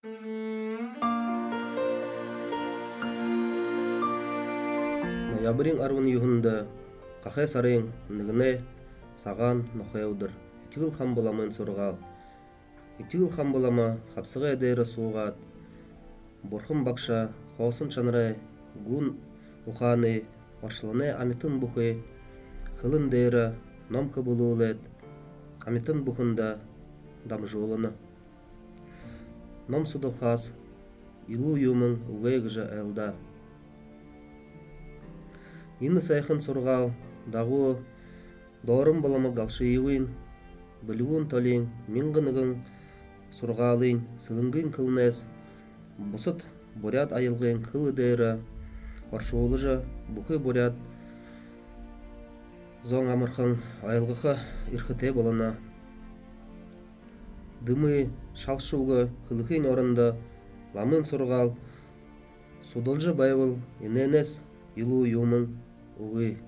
Ноябрийн 12-нд Гахай сарын 1-нд сагаан нохойудар итгэл хам буламын сургаал. Итгэл хам булама хавсгай дээр суугаад бурхан багша хоосон чанараа гүн ухааны оршлоны амитан бүхий хылын дээр номх булуулад амитан бүхэнд дамжуулна. Ном судалхаас илүү юм үгүй гэж айлда. Энэ сайхан сургаал дагуу доорон буламаг алшиивын билгүүн толын 1001 сургаалын сэлэнгийн кылнээс бусад буряд аялгын кыл дээр оршуулж бүхий буряд зон амархан аялгах эрхтэй болно. Дымы шалшууг хылхийн оронд ламын сургаал судалж байвал инээнээс илүү юм үгүй.